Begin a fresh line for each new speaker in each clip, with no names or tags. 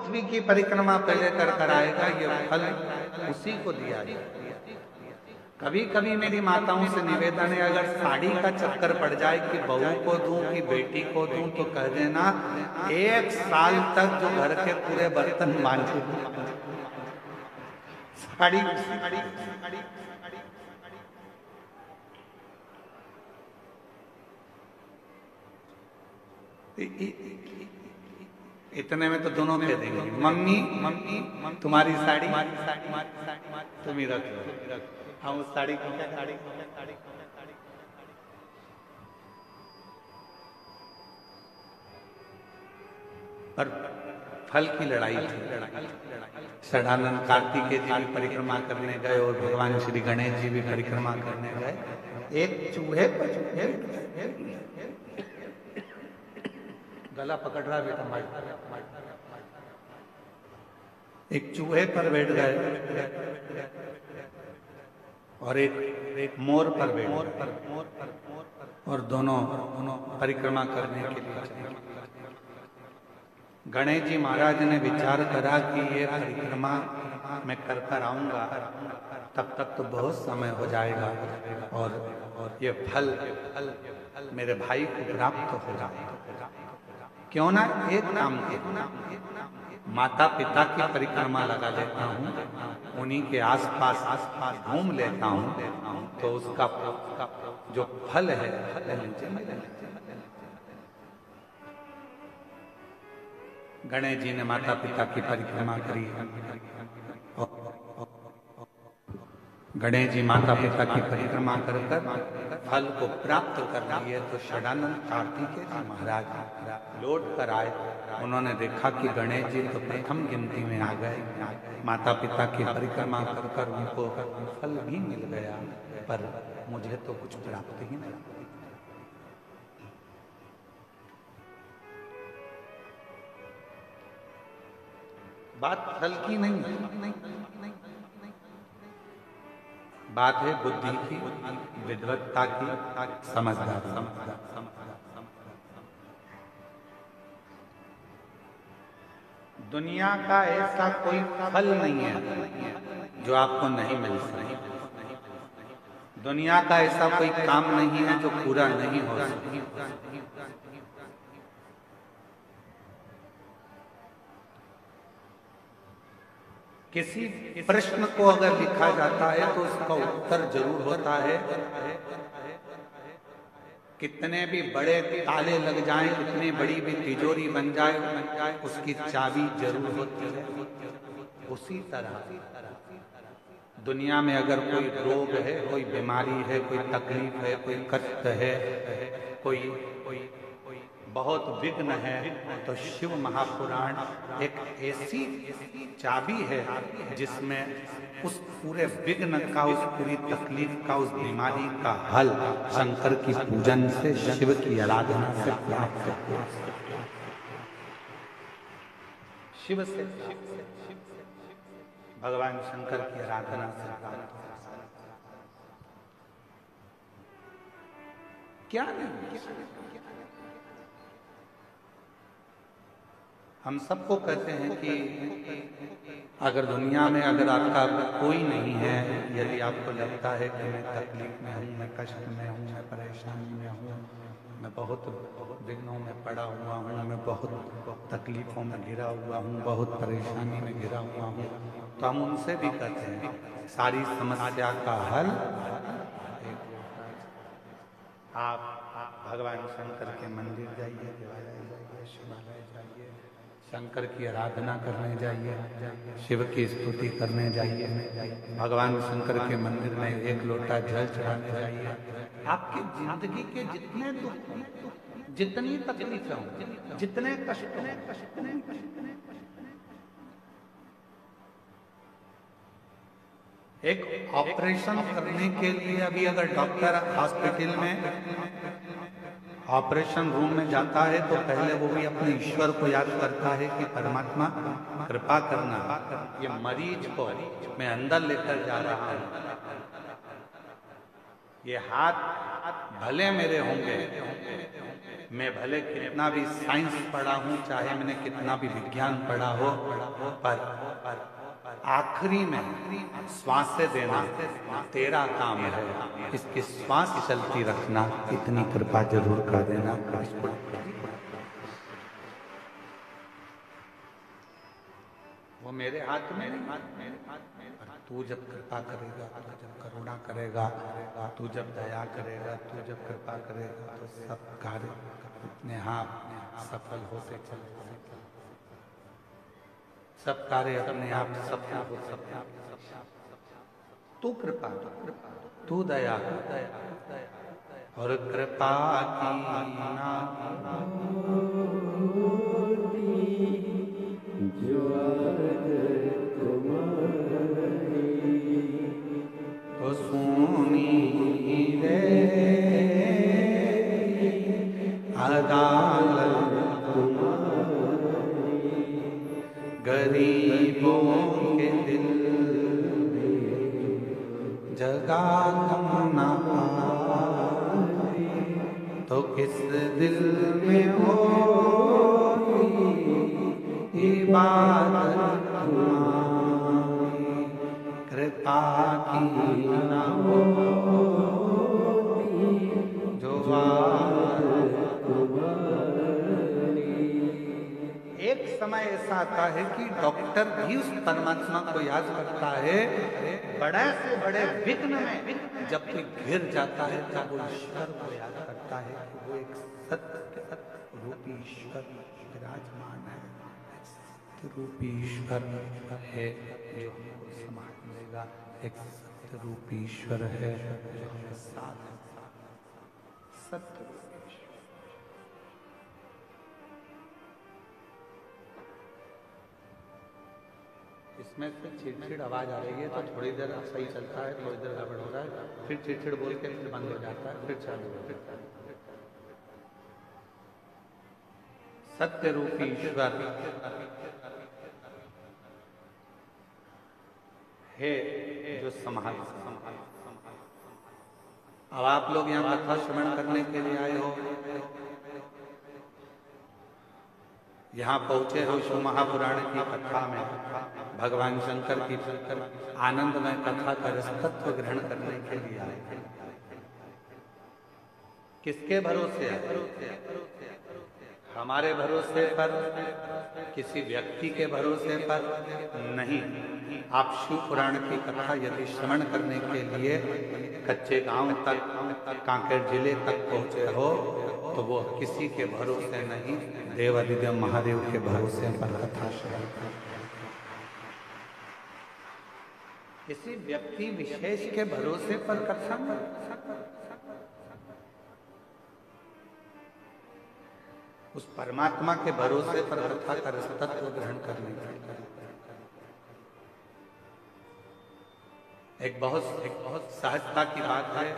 पृथ्वी की परिक्रमा पहले कर कर आएगा, ये फल उसी को दिया जाए। कभी कभी मेरी माताओं से निवेदन है, अगर साड़ी का चक्कर पड़ जाए कि बहू को दूं कि बेटी को दूं, तो कह देना 1 साल तक जो घर के पूरे बर्तन मांझे साड़ी। इतने में तो दोनों कह देंगे, मम्मी मम्मी तुम्हारी साड़ी तुम ही रख लो, हम उस साड़ी को क्या साड़ी। पर फल की लड़ाई थी। षडानंद कार्तिकेय जी भी परिक्रमा करने गए और भगवान श्री गणेश जी भी परिक्रमा करने गए। एक चूहे पर गला पकड़ रहा बेटा, एक चूहे पर बैठ गए और एक मोर पर बैठ गए और दोनों परिक्रमा करने के लिए चले। गणेश जी महाराज ने विचार करा कि ये परिक्रमा मैं कर कर आऊंगा, तब तक तो बहुत समय हो जाएगा और ये फल मेरे भाई को प्राप्त होगा। क्यों ना एक काम के माता पिता की परिक्रमा लगा लेता हूँ, उन्हीं के आसपास घूम लेता हूँ, तो उसका जो फल है गणेश जी ने माता पिता की परिक्रमा करी। गणेश जी माता पिता की परिक्रमा कर फल को प्राप्त कर लिए। तो षडानंद कार्तिकेय जी महाराज लौट कर आए, उन्होंने देखा कि गणेश जी तो प्रथम गिनती में आ गए, माता पिता की परिक्रमा कर उनको फल भी मिल गया, पर मुझे तो कुछ प्राप्त ही नहीं। बात फल की नहीं, बात है बुद्धि की, विद्वत्ता की, समझदारी। दुनिया का ऐसा कोई फल नहीं है जो आपको नहीं मिल सके। दुनिया का ऐसा कोई काम नहीं है जो पूरा नहीं हो सके। किसी प्रश्न को अगर लिखा जाता है तो उसका उत्तर जरूर होता है। कितने भी बड़े ताले लग जाएं, कितनी बड़ी भी तिजोरी बन जाए, उसकी चाबी जरूर होती है। उसी तरह दुनिया में अगर कोई रोग है, कोई बीमारी है, कोई तकलीफ है, कोई कष्ट है, कोई बहुत विघ्न है, तो शिव महापुराण एक ऐसी चाबी है जिसमें उस पूरे विघ्न का, उस पूरी तकलीफ का, उस बीमारी का हल शंकर की पूजन से, शिव की आराधना से प्राप्त होता है। शिव से भगवान शंकर की आराधना से प्राप्त होता है। क्या नहीं, हम सबको कहते हैं कि अगर दुनिया में अगर आपका कोई नहीं है, यदि आपको लगता है कि मैं तकलीफ में हूँ, मैं कष्ट में हूँ, मैं परेशानी में हूँ, मैं बहुत विघ्नों में पड़ा हुआ हूँ, मैं बहुत तकलीफों में घिरा हुआ हूँ, बहुत परेशानी में घिरा हुआ हूँ, तो हम उनसे भी कहते हैं सारी समस्या का हल आप भगवान शंकर के मंदिर जाइए, शिवालय जाइए, शंकर की आराधना करने जाइए, शिव की स्तुति करने जाइए, भगवान शंकर के मंदिर में एक लोटा जल चढ़ाने जाइए। आपकी जिंदगी के जितने दुख, जितनी तकलीफें हों, जितने कष्ट हों, एक ऑपरेशन करने के लिए अभी अगर डॉक्टर हॉस्पिटल में ऑपरेशन रूम में जाता है तो पहले वो भी अपने ईश्वर को याद करता है कि परमात्मा कृपा करना, ये मरीज को मैं अंदर लेकर जा रहा हूं, ये हाथ भले मेरे होंगे, मैं भले कितना भी साइंस पढ़ा हूं, चाहे मैंने कितना भी विज्ञान पढ़ा हो, पर आखिरी में श्वास देना तेरा काम है। इसकी श्वास चलती रखना, इतनी कृपा जरूर कर देना। वो मेरे हाथ में नहीं, तू जब कृपा करेगा, तू जब करुणा करेगा, तू जब दया करेगा, तू जब कृपा करेगा, तो सब कार्य अपने आप सफल होते चले, सब कार्य अपने आप सफल हो सकते। तू कृपा, तू दया, और कृपा की ना तो सुनी रे अदालत गरीबों के दिल जगा तुम ना पाए, तो किस दिल में हो इबादत तुम्हारी, कृपा की ना हो जो एक समय ऐसा आता है कि डॉक्टर भी उस परमात्मा को याद करता है। बड़े से बड़े विघ्न में जब कोई घिर जाता है तब वो ईश्वर को याद करता है कि वो एक सत्य रूपी ईश्वर विराजमान है, सत्य रूपी ईश्वर है जो हमको संभाल लेगा, एक सत्य रूपी ईश्वर है जो हमारे साथ है, सत्य। इसमें से चिड़चिड़ आवाज आ रही है तो थोड़ी देर सही चलता है, थोड़ी देर गड़बड़ हो रहा है, फिर चिड़चिड़ बोल के फिर बंद हो जाता है, फिर चालू हो जाता है। सत्य रूपी ईश्वर है जो संभाल। अब आप लोग यहाँ कथा श्रवण करने के लिए आए हो, यहाँ पहुंचे हो शिव महापुराण की कथा में, भगवान शंकर की आनंदमय कथा का रसतत्व ग्रहण करने के लिए आए। किसके भरोसे आए? हमारे भरोसे पर, किसी व्यक्ति के भरोसे पर नहीं। आप शिव पुराण की कथा यदि श्रवण करने के लिए कच्चे गांव तक, कांकेर जिले तक पहुंचे हो, तो वो किसी के भरोसे नहीं, देवादिदेव महादेव के भरोसे पर कथा श्रवण। किसी व्यक्ति विशेष के भरोसे पर कथा नहीं, उस परमात्मा के भरोसे पर कथा का रसतत्व ग्रहण करने के लिए। एक बहुत सहजता की बात है,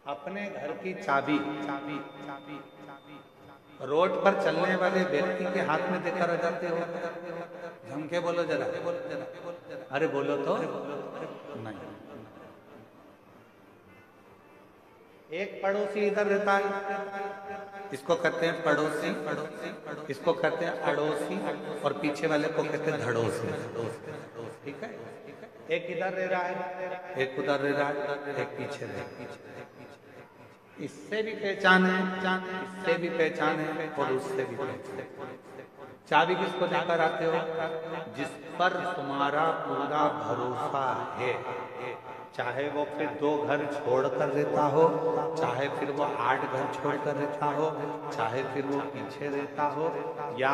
अपने घर की चाबी रोड पर चलने वाले व्यक्ति के हाथ में देकर आ जाते हो। झम के बोलो जरा, अरे बोलो तो नहीं। एक पड़ोसी इधर रहता है, इसको कहते हैं पड़ोसी, इसको कहते हैं अड़ोसी, और पीछे वाले को कहते हैं धड़ोसी। ठीक है, एक इधर रह रहा है, एक उधर रह रहा है, एक पीछे रह रहा है। इससे भी पहचान है, इससे भी पहचान है, और उससे भी पहचान है। चाबी किसको देकर आते हो? जिस पर तुम्हारा पूरा भरोसा है, चाहे वो फिर 2 घर छोड़कर रहता हो, चाहे फिर वो 8 घर छोड़कर रहता हो, चाहे फिर वो पीछे रहता हो, या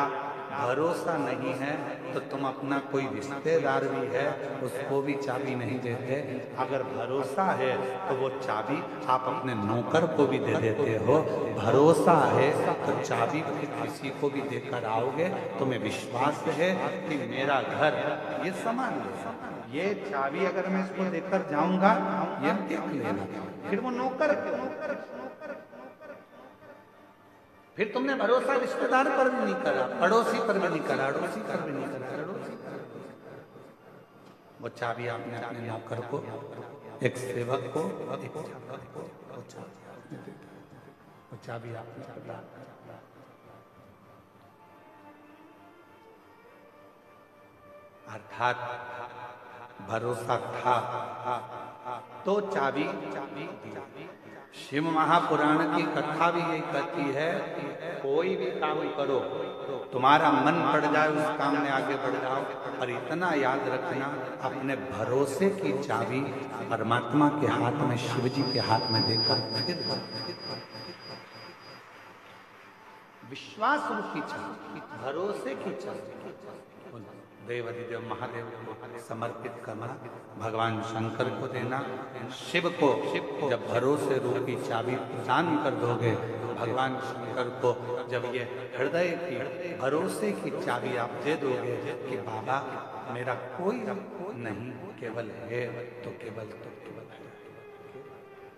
भरोसा नहीं है तो तुम अपना कोई रिश्तेदार भी है उसको भी चाबी नहीं देते। अगर भरोसा है तो वो चाबी आप अपने नौकर को भी दे देते हो। भरोसा है तो चाबी किसी को भी देकर आओगे, तुम्हें विश्वास है कि मेरा घर ये समान है, ये चाबी अगर मैं इसको देकर जाऊंगा ये देख लेना। फिर वो नौकर, फिर तुमने भरोसा रिश्तेदार पर भी नहीं करा, पड़ोसी पर भी नहीं करा, अड़ोसी पर भी नहीं करा, वो चाबी आपने अपने नौकर को, एक सेवक को, वो चाबी आपने प्रदान कर। अर्थात भरोसा था तो चाबी दी। शिव महापुराण की कथा भी यही कहती है, कोई भी काम करो, तुम्हारा मन पड़ जाए उस काम में आगे बढ़ जाओ, और इतना याद रखना, अपने भरोसे की चाबी परमात्मा के हाथ में, शिव जी के हाथ में देकर फिर विश्वास रूपी चाबी, भरोसे की चाबी देवाधिदेव महादेव को समर्पित करना, भगवान शंकर को देना। शिव को जब भरोसे रूपी चाबी प्रदान कर दोगे, भगवान शंकर को जब ये हृदय की भरोसे की चाबी आप दे दोगे कि बाबा मेरा कोई नहीं केवल है, तो केवल